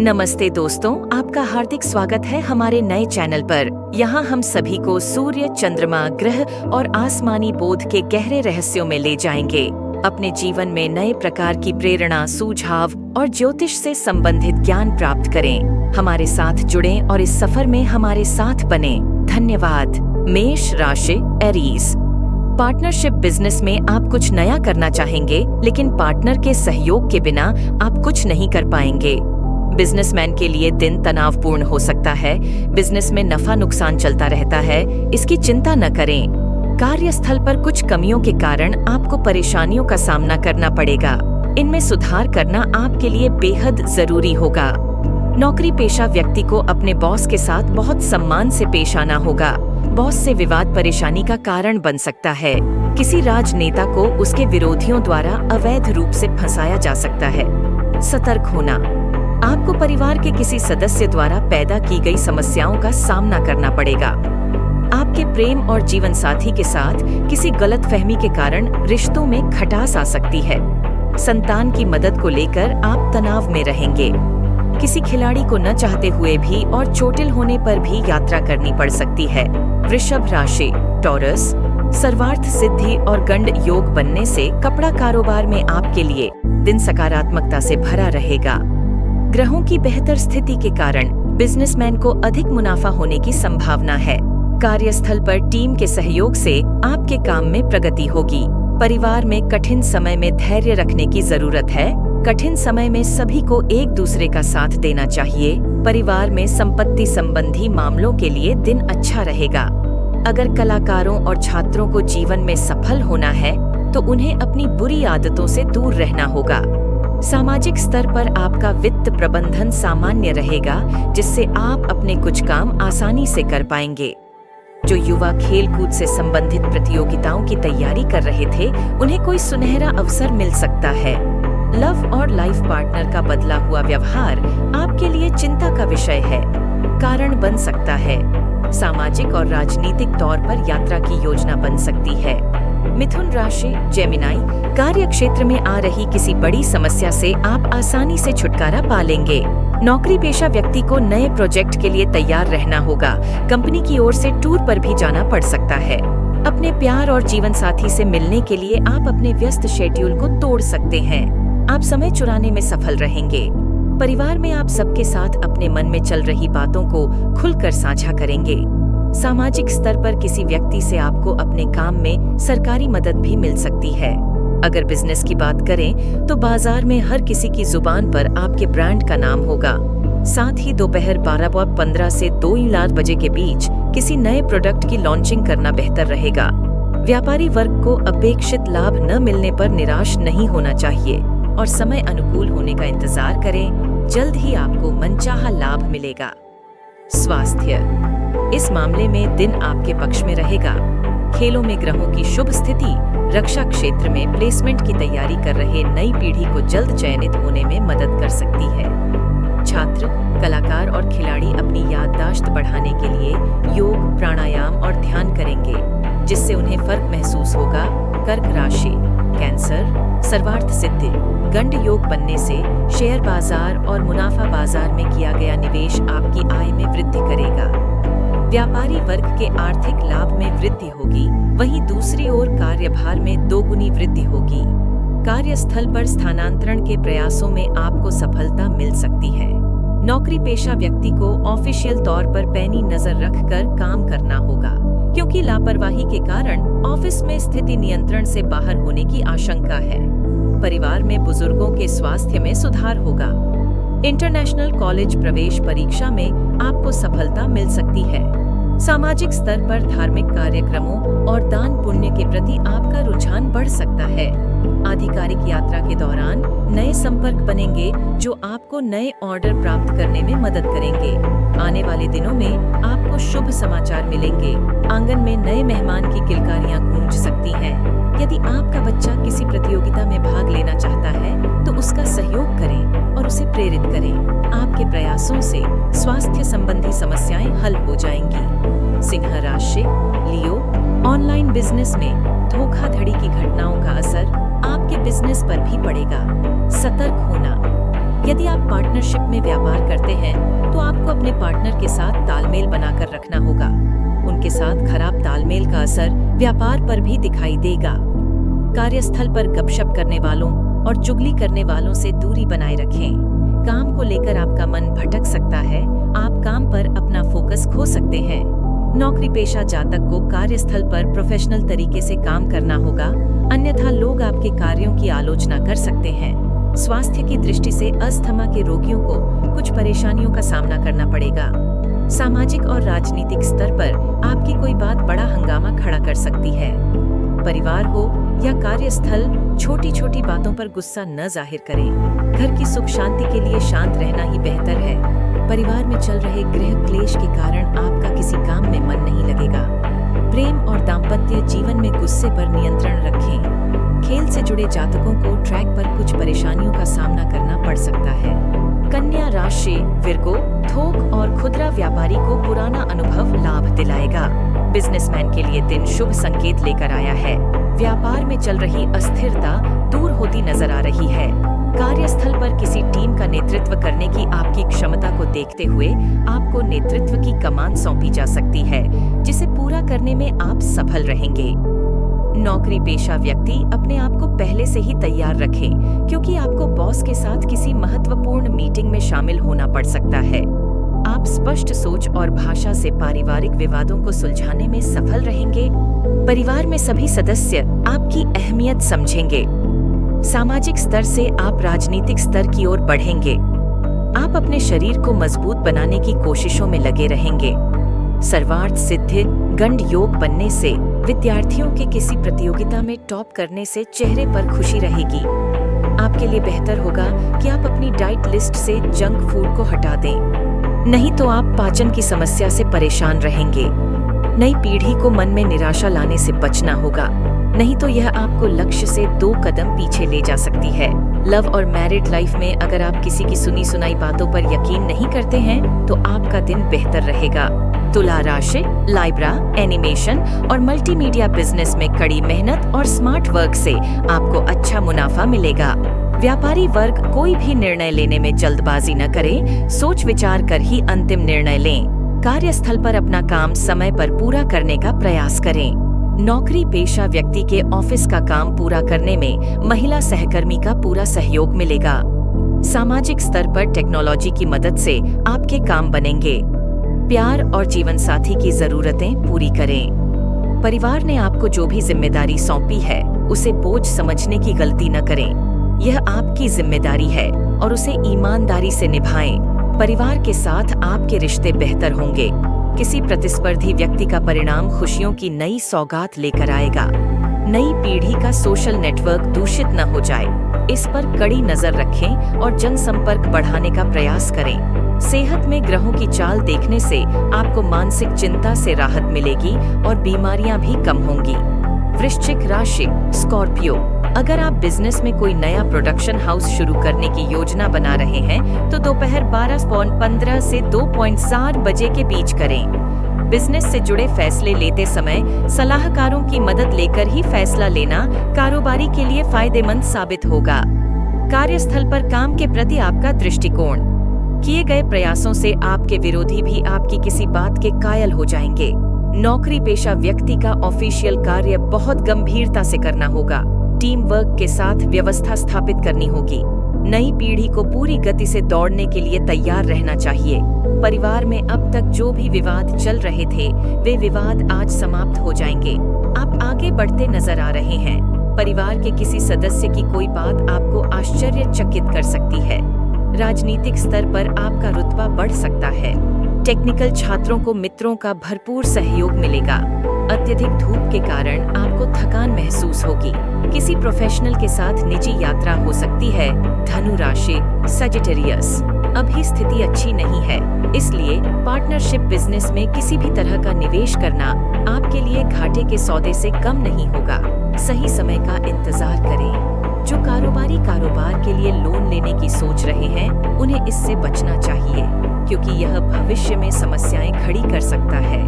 नमस्ते दोस्तों, आपका हार्दिक स्वागत है हमारे नए चैनल पर। यहाँ हम सभी को सूर्य, चंद्रमा, ग्रह और आसमानी बोध के गहरे रहस्यों में ले जाएंगे। अपने जीवन में नए प्रकार की प्रेरणा, सुझाव और ज्योतिष से संबंधित ज्ञान प्राप्त करें। हमारे साथ जुड़ें और इस सफर में हमारे साथ बने। धन्यवाद। मेष राशि, एरीज। पार्टनरशिप बिजनेस में आप कुछ नया करना चाहेंगे, लेकिन पार्टनर के सहयोग के बिना आप कुछ नहीं कर पाएंगे। बिजनेसमैन के लिए दिन तनावपूर्ण हो सकता है। बिजनेस में नफा नुकसान चलता रहता है, इसकी चिंता न करें। कार्यस्थल पर कुछ कमियों के कारण आपको परेशानियों का सामना करना पड़ेगा। इनमें सुधार करना आपके लिए बेहद जरूरी होगा। नौकरी पेशा व्यक्ति को अपने बॉस के साथ बहुत सम्मान से पेश आना होगा। बॉस से विवाद परेशानी का कारण बन सकता है। किसी राजनेता को उसके विरोधियों द्वारा अवैध रूप से फंसाया जा सकता है। सतर्क होना। आपको परिवार के किसी सदस्य द्वारा पैदा की गई समस्याओं का सामना करना पड़ेगा। आपके प्रेम और जीवन साथी के साथ किसी गलतफहमी के कारण रिश्तों में खटास आ सकती है। संतान की मदद को लेकर आप तनाव में रहेंगे। किसी खिलाड़ी को न चाहते हुए भी और चोटिल होने पर भी यात्रा करनी पड़ सकती है। वृषभ राशि, टॉरस। सर्वार्थ सिद्धि और गंड योग बनने से कपड़ा कारोबार में आपके लिए दिन सकारात्मकता से भरा रहेगा। ग्रहों की बेहतर स्थिति के कारण बिजनेसमैन को अधिक मुनाफा होने की संभावना है। कार्यस्थल पर टीम के सहयोग से आपके काम में प्रगति होगी। परिवार में कठिन समय में धैर्य रखने की जरूरत है। कठिन समय में सभी को एक दूसरे का साथ देना चाहिए। परिवार में संपत्ति संबंधी मामलों के लिए दिन अच्छा रहेगा। अगर कलाकारों और छात्रों को जीवन में सफल होना है तो उन्हें अपनी बुरी आदतों से दूर रहना होगा। सामाजिक स्तर पर आपका वित्त प्रबंधन सामान्य रहेगा, जिससे आप अपने कुछ काम आसानी से कर पाएंगे। जो युवा खेल कूद से संबंधित प्रतियोगिताओं की तैयारी कर रहे थे, उन्हें कोई सुनहरा अवसर मिल सकता है। लव और लाइफ पार्टनर का बदला हुआ व्यवहार आपके लिए चिंता का विषय है, कारण बन सकता है। सामाजिक और राजनीतिक तौर पर यात्रा की योजना बन सकती है। मिथुन राशि, जेमिनाई। कार्य क्षेत्र में आ रही किसी बड़ी समस्या से आप आसानी से छुटकारा पा लेंगे। नौकरी पेशा व्यक्ति को नए प्रोजेक्ट के लिए तैयार रहना होगा। कंपनी की ओर से टूर पर भी जाना पड़ सकता है। अपने प्यार और जीवन साथी से मिलने के लिए आप अपने व्यस्त शेड्यूल को तोड़ सकते हैं। आप समय चुराने में सफल रहेंगे। परिवार में आप सबके साथ अपने मन में चल रही बातों को खुलकर साझा करेंगे। सामाजिक स्तर पर किसी व्यक्ति से आपको अपने काम में सरकारी मदद भी मिल सकती है। अगर बिजनेस की बात करें तो बाजार में हर किसी की जुबान पर आपके ब्रांड का नाम होगा। साथ ही दोपहर 12:15 से 2 बजे के बीच किसी नए प्रोडक्ट की लॉन्चिंग करना बेहतर रहेगा। व्यापारी वर्ग को अपेक्षित लाभ न मिलने पर निराश नहीं होना चाहिए और समय अनुकूल होने का इंतजार करें। जल्द ही आपको मनचाहा लाभ मिलेगा। स्वास्थ्य। इस मामले में दिन आपके पक्ष में रहेगा। खेलों में ग्रहों की शुभ स्थिति रक्षा क्षेत्र में प्लेसमेंट की तैयारी कर रहे नई पीढ़ी को जल्द चयनित होने में मदद कर सकती है। छात्र, कलाकार और खिलाड़ी अपनी याददाश्त बढ़ाने के लिए योग, प्राणायाम और ध्यान करेंगे, जिससे उन्हें फर्क महसूस होगा। कर्क राशि, कैंसर। सर्वार्थ सिद्धि, गंड योग बनने से शेयर बाजार और मुनाफा बाजार में किया गया निवेश आपकी आय में वृद्धि करेगा। व्यापारी वर्ग के आर्थिक लाभ में वृद्धि होगी, वहीं दूसरी ओर कार्यभार में दोगुनी वृद्धि होगी। कार्यस्थल पर स्थानांतरण के प्रयासों में आपको सफलता मिल सकती है। नौकरी पेशा व्यक्ति को ऑफिशियल तौर पर पैनी नजर रखकर काम करना होगा, क्योंकि लापरवाही के कारण ऑफिस में स्थिति नियंत्रण से बाहर होने की आशंका है। परिवार में बुजुर्गों के स्वास्थ्य में सुधार होगा। इंटरनेशनल कॉलेज प्रवेश परीक्षा में आपको सफलता मिल सकती है। सामाजिक स्तर पर धार्मिक कार्यक्रमों और दान पुण्य के प्रति आपका रुझान बढ़ सकता है। आधिकारिक यात्रा के दौरान नए संपर्क बनेंगे, जो आपको नए ऑर्डर प्राप्त करने में मदद करेंगे। आने वाले दिनों में आपको शुभ समाचार मिलेंगे। आंगन में नए मेहमान की किलकारियां गूंज सकती हैं। यदि आपका बच्चा किसी प्रतियोगिता में भाग लेना चाहता है तो उसका सहयोग करें और उसे प्रेरित करें। आपके प्रयासों से स्वास्थ्य संबंधी समस्याएं हल हो जाएंगी। सिंह राशि, लियो। ऑनलाइन बिजनेस में धोखाधड़ी की घटनाओं का असर आपके बिजनेस पर भी पड़ेगा। सतर्क होना। यदि आप पार्टनरशिप में व्यापार करते हैं तो आपको अपने पार्टनर के साथ तालमेल बनाकर रखना होगा। उनके साथ खराब तालमेल का असर व्यापार पर भी दिखाई देगा। कार्यस्थल पर गपशप करने वालों और चुगली करने वालों से दूरी बनाए रखें। काम को लेकर आपका मन भटक सकता है, आप काम पर अपना फोकस खो सकते हैं। नौकरी पेशा जातक को कार्यस्थल पर प्रोफेशनल तरीके से काम करना होगा, अन्यथा लोग आपके कार्यों की आलोचना कर सकते हैं। स्वास्थ्य की दृष्टि से अस्थमा के रोगियों को कुछ परेशानियों का सामना करना पड़ेगा। सामाजिक और राजनीतिक स्तर पर आपकी कोई बात बड़ा हंगामा खड़ा कर सकती है। परिवार हो या कार्यस्थल, छोटी छोटी बातों पर गुस्सा न जाहिर करें। घर की सुख शांति के लिए शांत रहना ही बेहतर है। परिवार में चल रहे गृह क्लेश के कारण आपका किसी काम में मन नहीं लगेगा। प्रेम और दाम्पत्य जीवन में गुस्से पर नियंत्रण रखें। खेल से जुड़े जातकों को ट्रैक पर कुछ परेशानियों का सामना करना पड़ सकता है। कन्या राशि विर्गो, थोक और खुदरा व्यापारी को पुराना अनुभव लाभ दिलाएगा। बिजनेसमैन के लिए दिन शुभ संकेत लेकर आया है। व्यापार में चल रही अस्थिरता दूर होती नजर आ रही है। कार्यस्थल पर किसी टीम का नेतृत्व करने की आपकी क्षमता को देखते हुए आपको नेतृत्व की कमान सौंपी जा सकती है, जिसे पूरा करने में आप सफल रहेंगे। नौकरी पेशा व्यक्ति अपने आप को पहले से ही तैयार रखें, क्योंकि आपको बॉस के साथ किसी महत्वपूर्ण मीटिंग में शामिल होना पड़ सकता है। आप स्पष्ट सोच और भाषा से पारिवारिक विवादों को सुलझाने में सफल रहेंगे। परिवार में सभी सदस्य आपकी अहमियत समझेंगे। सामाजिक स्तर से आप राजनीतिक स्तर की ओर बढ़ेंगे। आप अपने शरीर को मजबूत बनाने की कोशिशों में लगे रहेंगे। सर्वार्थ सिद्धि गंड योग बनने से विद्यार्थियों के किसी प्रतियोगिता में टॉप करने से चेहरे पर खुशी रहेगी। आपके लिए बेहतर होगा कि आप अपनी डाइट लिस्ट से जंक फूड को हटा दें, नहीं तो आप पाचन की समस्या से परेशान रहेंगे। नई पीढ़ी को मन में निराशा लाने से बचना होगा, नहीं तो यह आपको लक्ष्य से 2 कदम पीछे ले जा सकती है। लव और मैरिड लाइफ में अगर आप किसी की सुनी सुनाई बातों पर यकीन नहीं करते हैं तो आपका दिन बेहतर रहेगा। तुला राशि लाइब्रा, एनिमेशन और मल्टीमीडिया बिजनेस में कड़ी मेहनत और स्मार्ट वर्क से आपको अच्छा मुनाफा मिलेगा। व्यापारी वर्ग कोई भी निर्णय लेने में जल्दबाजी न करें, सोच विचार कर ही अंतिम निर्णय लें। कार्यस्थल पर अपना काम समय पर पूरा करने का प्रयास करें। नौकरी पेशा व्यक्ति के ऑफिस का काम पूरा करने में महिला सहकर्मी का पूरा सहयोग मिलेगा। सामाजिक स्तर पर टेक्नोलॉजी की मदद से आपके काम बनेंगे। प्यार और जीवन साथी की जरूरतें पूरी करें। परिवार ने आपको जो भी जिम्मेदारी सौंपी है उसे बोझ समझने की गलती न करें। यह आपकी जिम्मेदारी है और उसे ईमानदारी से निभाएं। परिवार के साथ आपके रिश्ते बेहतर होंगे। किसी प्रतिस्पर्धी व्यक्ति का परिणाम खुशियों की नई सौगात लेकर आएगा। नई पीढ़ी का सोशल नेटवर्क दूषित न हो जाए, इस पर कड़ी नजर रखें और जनसंपर्क बढ़ाने का प्रयास करें। सेहत में ग्रहों की चाल देखने से आपको मानसिक चिंता से राहत मिलेगी और बीमारियां भी कम होंगी। वृश्चिक राशि स्कॉर्पियो, अगर आप बिजनेस में कोई नया प्रोडक्शन हाउस शुरू करने की योजना बना रहे हैं तो दोपहर 12:15 से 2:60 बजे के बीच करें। बिजनेस से जुड़े फैसले लेते समय सलाहकारों की मदद लेकर ही फैसला लेना कारोबारी के लिए फायदेमंद साबित होगा। कार्यस्थल पर काम के प्रति आपका दृष्टिकोण, किए गए प्रयासों से आपके विरोधी भी आपकी किसी बात के कायल हो जाएंगे। नौकरी पेशा व्यक्ति का ऑफिशियल कार्य बहुत गंभीरता से करना होगा। टीम वर्क के साथ व्यवस्था स्थापित करनी होगी। नई पीढ़ी को पूरी गति से दौड़ने के लिए तैयार रहना चाहिए। परिवार में अब तक जो भी विवाद चल रहे थे वे विवाद आज समाप्त हो जाएंगे। आप आगे बढ़ते नजर आ रहे हैं। परिवार के किसी सदस्य की कोई बात आपको आश्चर्यचकित कर सकती है। राजनीतिक स्तर पर आपका रुतबा बढ़ सकता है। टेक्निकल छात्रों को मित्रों का भरपूर सहयोग मिलेगा। अत्यधिक धूप के कारण आपको थकान महसूस होगी। किसी प्रोफेशनल के साथ निजी यात्रा हो सकती है। धनु राशि सजिटेरियस, अभी स्थिति अच्छी नहीं है, इसलिए पार्टनरशिप बिजनेस में किसी भी तरह का निवेश करना आपके लिए घाटे के सौदे से कम नहीं होगा। सही समय का इंतजार करें। जो कारोबार के लिए लोन लेने की सोच रहे हैं उन्हें इससे बचना चाहिए, क्योंकि यह भविष्य में समस्याएं खड़ी कर सकता है।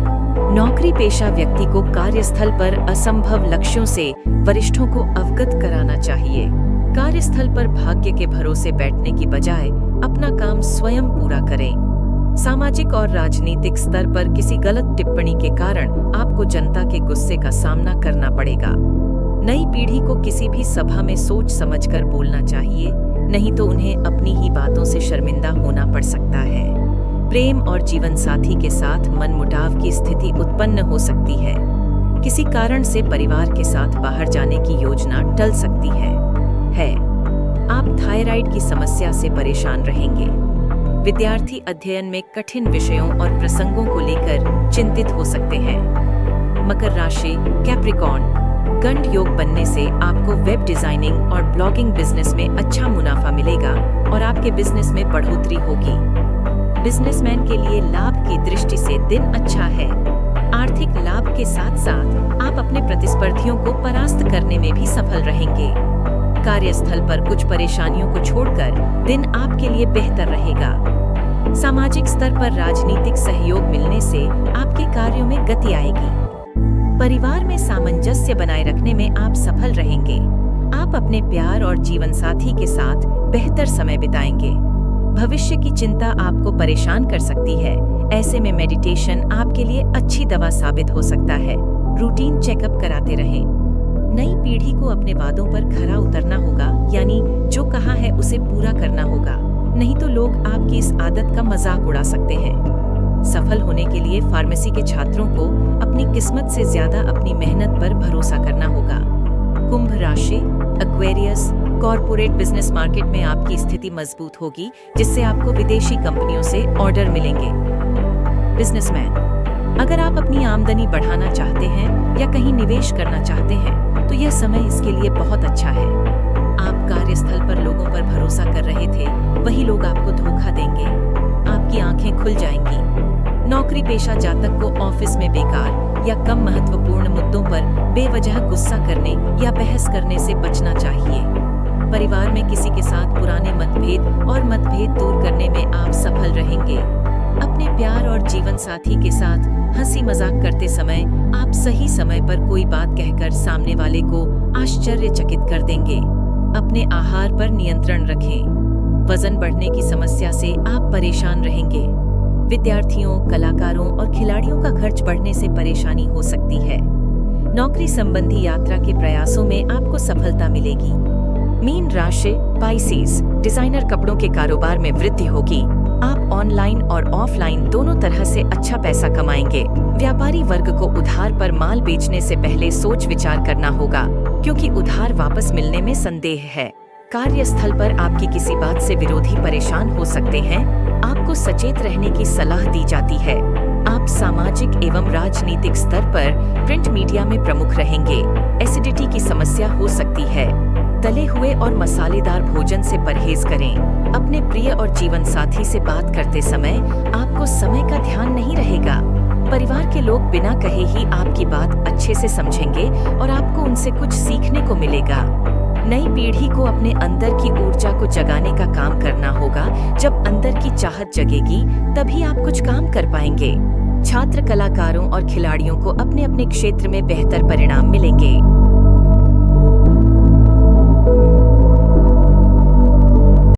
नौकरी पेशा व्यक्ति को कार्यस्थल पर असंभव लक्ष्यों से वरिष्ठों को अवगत कराना चाहिए। कार्यस्थल पर भाग्य के भरोसे बैठने की बजाय अपना काम स्वयं पूरा करें। सामाजिक और राजनीतिक स्तर पर किसी गलत टिप्पणी के कारण आपको जनता के गुस्से का सामना करना पड़ेगा। नई पीढ़ी को किसी भी सभा में सोच समझकर बोलना चाहिए, नहीं तो उन्हें अपनी ही बातों से शर्मिंदा होना पड़ सकता है। प्रेम और जीवन साथी के साथ मनमुटाव की स्थिति उत्पन्न हो सकती है। किसी कारण से परिवार के साथ बाहर जाने की योजना टल सकती है। आप थायराइड की समस्या से परेशान रहेंगे। विद्यार्थी अध्ययन में कठिन विषयों और प्रसंगों को लेकर चिंतित हो सकते हैं। मकर राशि, कैप्रिकॉर्न, गंड योग बनने से आपको वेब डिजाइनिंग और ब्लॉगिंग बिजनेस में अच्छा मुनाफा मिलेगा और आपके बिजनेस में बढ़ोतरी होगी। बिजनेसमैन के लिए लाभ की दृष्टि से दिन अच्छा है। आर्थिक लाभ के साथ साथ आप अपने प्रतिस्पर्धियों को परास्त करने में भी सफल रहेंगे। कार्यस्थल पर कुछ परेशानियों को छोड़कर दिन आपके लिए बेहतर रहेगा। सामाजिक स्तर पर राजनीतिक सहयोग मिलने से आपके कार्यों में गति आएगी। परिवार में सामंजस्य बनाए रखने में आप सफल रहेंगे। आप अपने प्यार और जीवन साथी के साथ बेहतर समय बिताएंगे। भविष्य की चिंता आपको परेशान कर सकती है। ऐसे में मेडिटेशन आपके लिए अच्छी दवा साबित हो सकता है। रूटीन चेकअप कराते रहें। नई पीढ़ी को अपने वादों पर खरा उतरना होगा, यानी जो कहा है उसे पूरा करना होगा, नहीं तो लोग आपकी इस आदत का मजाक उड़ा सकते हैं। सफल होने के लिए फार्मेसी के छात्रों को अपनी किस्मत से ज्यादा अपनी मेहनत पर भरोसा करना होगा। कुंभ राशि, एक्वेरियस, कॉर्पोरेट बिजनेस मार्केट में आपकी स्थिति मजबूत होगी, जिससे आपको विदेशी कंपनियों से ऑर्डर मिलेंगे। बिजनेसमैन, अगर आप अपनी आमदनी बढ़ाना चाहते हैं या कहीं निवेश करना चाहते हैं तो यह समय इसके लिए बहुत अच्छा है। आप कार्यस्थल पर लोगों पर भरोसा कर रहे थे, वही लोग आपको धोखा देंगे। आपकी आंखें खुल जाएंगी। नौकरी पेशा जातक को ऑफिस में बेकार या कम महत्वपूर्ण मुद्दों पर बेवजह गुस्सा करने या बहस करने से बचना चाहिए। परिवार में किसी के साथ पुराने मतभेद दूर करने में आप सफल रहेंगे। अपने प्यार और जीवन साथी के साथ हंसी मजाक करते समय आप सही समय पर कोई बात कहकर सामने वाले को आश्चर्यचकित कर देंगे। अपने आहार पर नियंत्रण रखें। वजन बढ़ने की समस्या से आप परेशान रहेंगे। विद्यार्थियों, कलाकारों और खिलाड़ियों का खर्च बढ़ने से परेशानी हो सकती है। नौकरी संबंधी यात्रा के प्रयासों में आपको सफलता मिलेगी। मीन राशि, पाइसेस, डिजाइनर कपड़ों के कारोबार में वृद्धि होगी। आप ऑनलाइन और ऑफलाइन दोनों तरह से अच्छा पैसा कमाएंगे। व्यापारी वर्ग को उधार पर माल बेचने से पहले सोच विचार करना होगा, क्योंकि उधार वापस मिलने में संदेह है। कार्यस्थल पर आपकी किसी बात से विरोधी परेशान हो सकते हैं। आपको सचेत रहने की सलाह दी जाती है। आप सामाजिक एवं राजनीतिक स्तर पर प्रिंट मीडिया में प्रमुख रहेंगे। एसिडिटी की समस्या हो सकती है। तले हुए और मसालेदार भोजन से परहेज करें। अपने प्रिय और जीवन साथी से बात करते समय आपको समय का ध्यान नहीं रहेगा। परिवार के लोग बिना कहे ही आपकी बात अच्छे से समझेंगे और आपको उनसे कुछ सीखने को मिलेगा। नई पीढ़ी को अपने अंदर की ऊर्जा को जगाने का काम करना होगा। जब अंदर की चाहत जगेगी तभी आप कुछ काम कर पाएंगे। छात्र, कलाकारों और खिलाड़ियों को अपने अपने क्षेत्र में बेहतर परिणाम मिलेंगे।